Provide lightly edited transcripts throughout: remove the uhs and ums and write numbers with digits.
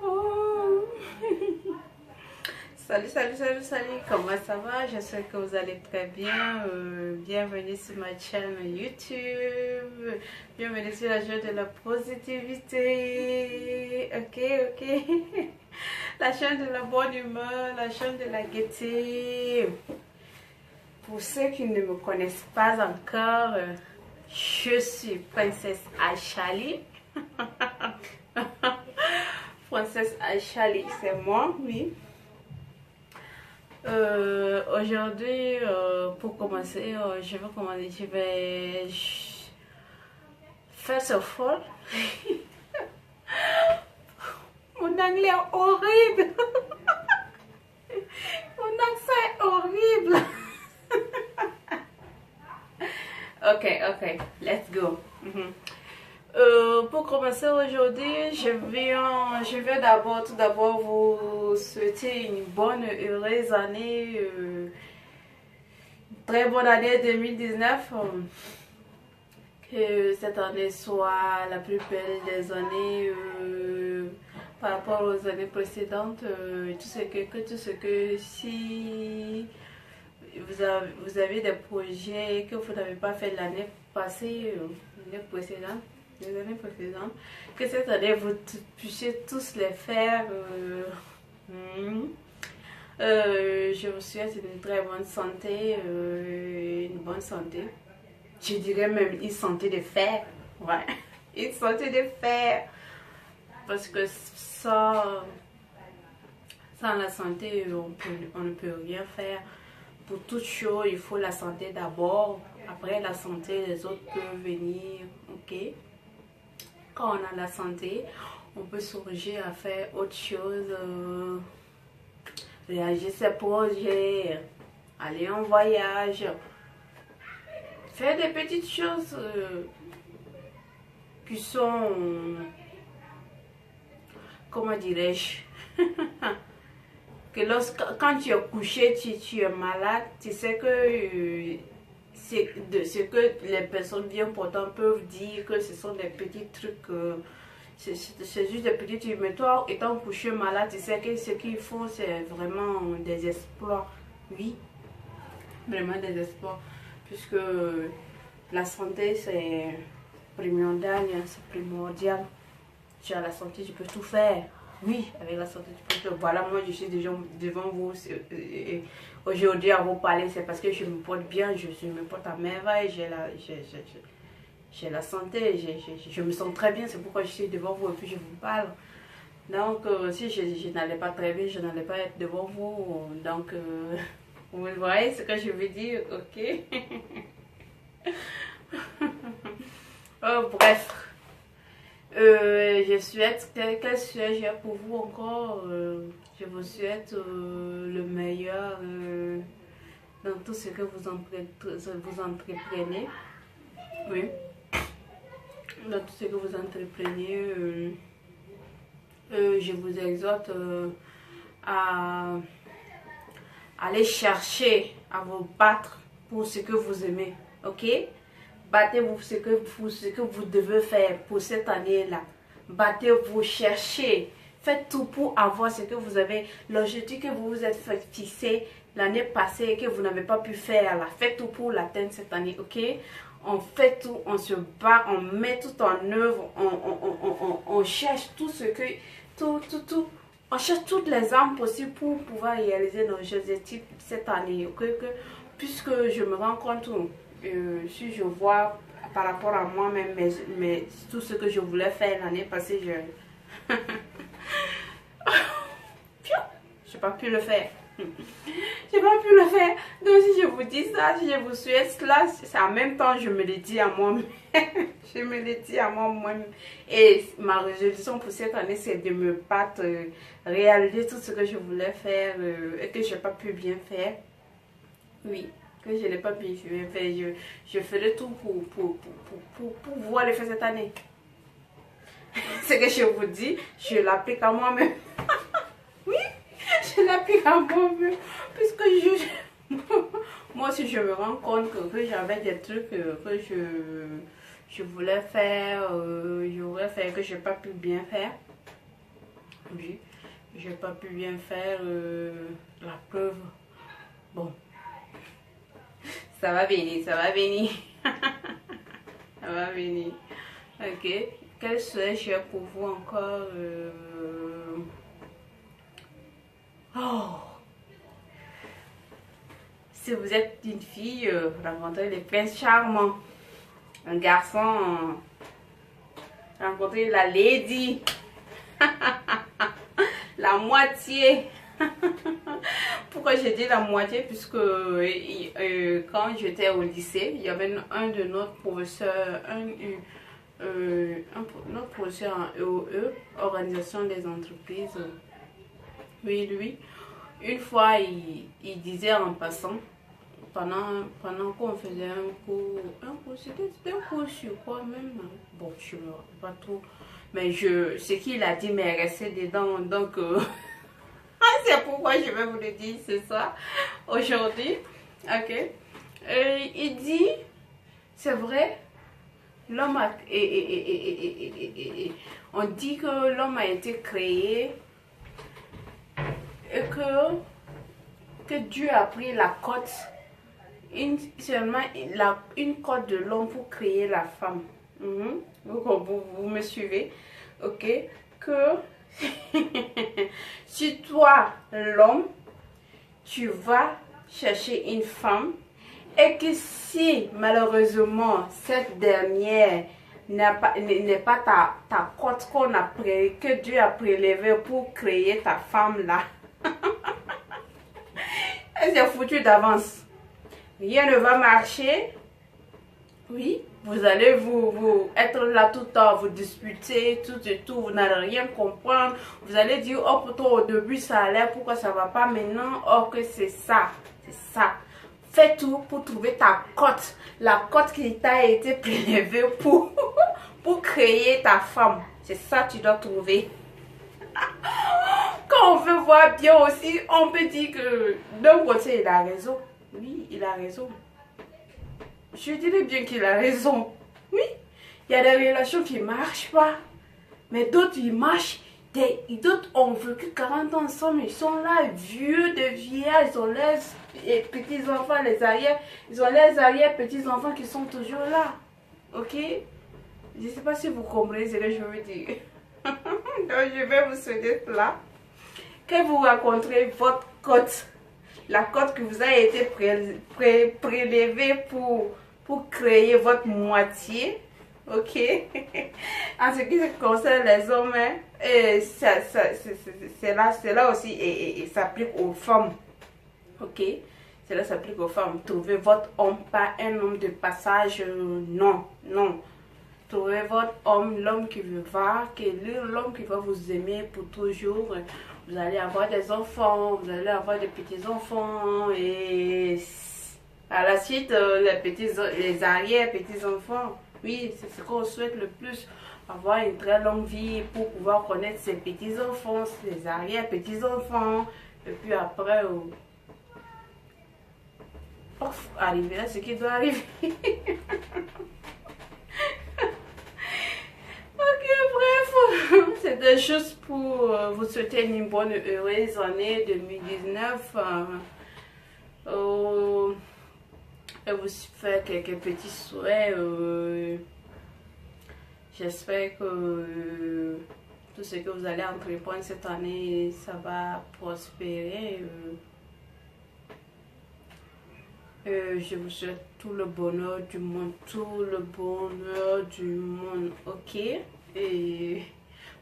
Oh. Salut, salut, salut, salut, comment ça va? J'espère que vous allez très bien. Bienvenue sur ma chaîne YouTube. Bienvenue sur la chaîne de la positivité. Ok, ok. La chaîne de la bonne humeur, la chaîne de la gaieté. Pour ceux qui ne me connaissent pas encore, je suis Princesse Aishali. Princesse Aishali, c'est moi, oui. Aujourd'hui, pour commencer, je vais faire ce fort. Mon anglais est horrible. Mon accent est horrible. Ok, let's go. Pour commencer aujourd'hui, je vais tout d'abord vous souhaiter une bonne, heureuse année, très bonne année 2019. Que cette année soit la plus belle des années par rapport aux années précédentes. Tout ce que si vous avez des projets que vous n'avez pas fait l'année passée, l'année précédente, les années précédentes, que cette année vous puissiez tous les faire. Je vous souhaite une très bonne santé, une bonne santé. Je dirais même une santé de fer. Ouais, une santé de fer. Parce que sans la santé, on ne peut rien faire. Pour toute chose, il faut la santé d'abord. Après la santé, les autres peuvent venir. Ok. Quand on a la santé, on peut songer à faire autre chose. Réagir ses projets. Aller en voyage. Faire des petites choses qui sont, comment dirais-je, que quand tu es couché, tu es malade, tu sais que ce que les personnes bien portantes peuvent dire que ce sont des petits trucs, c'est juste des petits trucs, mais toi étant couché malade, tu sais que ce qu'ils font c'est vraiment des exploits, oui, vraiment des exploits. Puisque la santé c'est primordial, c'est primordial. Tu as la santé, tu peux tout faire. Oui, avec la santé, tu peux tout. Voilà, moi je suis déjà devant vous aujourd'hui à vous parler, c'est parce que je me porte bien, je me porte à merveille, j'ai la santé, je me sens très bien, c'est pourquoi je suis devant vous et puis je vous parle. Donc, si je n'allais pas très bien, je n'allais pas être devant vous. Donc, vous voyez ce que je veux dire, ok? Oh, bref. Je souhaite, quel sujet j'ai pour vous encore? Je vous souhaite le meilleur dans tout ce que vous entreprenez. Oui. Dans tout ce que vous entreprenez. Je vous exhorte à aller chercher, à vous battre pour ce que vous aimez, ok? Battez-vous ce que vous devez faire pour cette année-là. Battez-vous, cherchez, faites tout pour avoir ce que vous avez, l'objectif que vous vous êtes fait fixer l'année passée et que vous n'avez pas pu faire là. Faites tout pour l'atteindre cette année, ok? On fait tout, on se bat, on met tout en œuvre, on cherche tout ce que, tout. On cherche toutes les armes possibles pour pouvoir réaliser nos objectifs cette année. Okay? Puisque je me rends compte, si je vois par rapport à moi-même, mais tout ce que je voulais faire l'année passée, je n'ai pas pu le faire. J'ai pas pu le faire. Donc si je vous dis ça, si je vous souhaite cela, c'est en même temps je me le dis à moi-même. Je me le dis à moi-même. Et ma résolution pour cette année, c'est de me battre, réaliser tout ce que je voulais faire et que je n'ai pas pu bien faire. Oui, que je n'ai pas pu bien faire. Je ferai tout pour pouvoir le faire cette année. Ce que je vous dis, je l'applique à moi-même. Oui, je l'applique à moi-même. Puisque moi aussi je me rends compte que j'avais des trucs que je voulais faire, je voulais faire que je n'ai pas pu bien faire. Oui, je n'ai pas pu bien faire la preuve. Bon, ça va venir, ça va venir. Ça va venir. Ok, quel souhait j'ai pour vous encore? Oh, si vous êtes une fille, rencontrez les princes charmants. Un garçon, rencontrez la lady. La moitié. Pourquoi j'ai dit la moitié? Puisque quand j'étais au lycée, il y avait un de notre professeur, notre professeur en EOE, Organisation des entreprises. Oui, lui, une fois, il disait en passant, pendant qu'on faisait un cours, c'était un cours sur quoi même? Bon, je ne me rappelle pas trop. Mais ce qu'il a dit m'est resté dedans, donc c'est pourquoi je vais vous le dire ce soir, aujourd'hui. Ok. Il dit, c'est vrai, l'homme a... on dit que l'homme a été créé et que Dieu a pris la cote, seulement une cote de l'homme pour créer la femme. Vous me suivez? Ok. Que si toi, l'homme, tu vas chercher une femme et que si malheureusement cette dernière n'est pas ta cote que Dieu a prélevée pour créer ta femme là, c'est foutu d'avance. Rien ne va marcher. Oui, vous allez vous être là tout le temps, vous disputer, tout et tout, vous n'allez rien comprendre. Vous allez dire, oh pourtant au début ça allait, pourquoi ça va pas maintenant? Oh que c'est ça, c'est ça. Fais tout pour trouver ta cote, la cote qui t'a été prélevée pour créer ta femme. C'est ça que tu dois trouver. Quand on veut voir bien aussi, on peut dire que d'un côté il a raison. Oui, il a raison. Je dirais bien qu'il a raison. Oui, il y a des relations qui ne marchent pas. Mais d'autres, ils marchent. D'autres ont vécu 40 ans ensemble. Ils sont là, vieux de vieillards. Ils ont les petits-enfants, les arrières. Ils ont les arrière-petits-enfants qui sont toujours là. Ok? Je ne sais pas si vous comprenez ce que je veux dire. Donc, je vais vous souhaiter cela. Que vous rencontrez votre cote. La cote que vous a été prélevée pour créer votre moitié, ok? En ce qui concerne les hommes, hein, c'est là aussi, et s'applique aux femmes, ok? Cela s'applique aux femmes. Trouvez votre homme, pas un homme de passage, non, non. Trouvez votre homme, l'homme qui l'homme qui va vous aimer pour toujours. Vous allez avoir des enfants, vous allez avoir des petits-enfants et à la suite, les arrière-petits-enfants. Oui, c'est ce qu'on souhaite le plus. Avoir une très longue vie pour pouvoir connaître ses petits-enfants, ses arrière-petits-enfants. Et puis après, arriver là, ce qui doit arriver. Ok, bref, c'était juste pour vous souhaiter une bonne et heureuse année 2019. Et vous faire quelques petits souhaits. J'espère que tout ce que vous allez entreprendre cette année, ça va prospérer. Je vous souhaite tout le bonheur du monde, ok? Et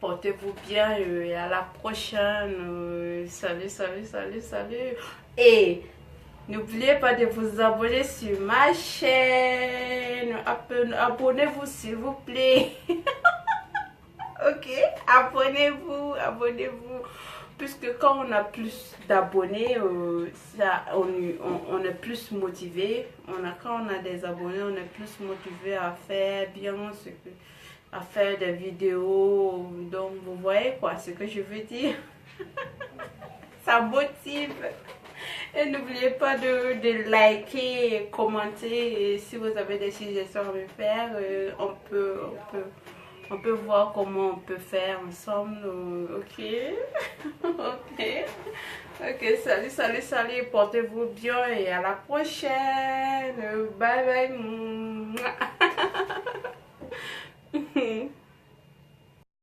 portez-vous bien et à la prochaine. Salut, salut, salut, salut. Et n'oubliez pas de vous abonner sur ma chaîne. Abonnez-vous s'il vous plaît. Ok? Abonnez-vous, abonnez-vous. Puisque quand on a plus d'abonnés, on est plus motivé. Quand on a des abonnés, on est plus motivé à faire bien à faire des vidéos. Donc vous voyez quoi, ce que je veux dire. Ça motive. Et n'oubliez pas de liker et commenter. Et si vous avez des suggestions à me faire, on peut voir comment on peut faire ensemble. Ok. Ok. Ok, salut, salut, salut. Portez-vous bien et à la prochaine. Bye bye.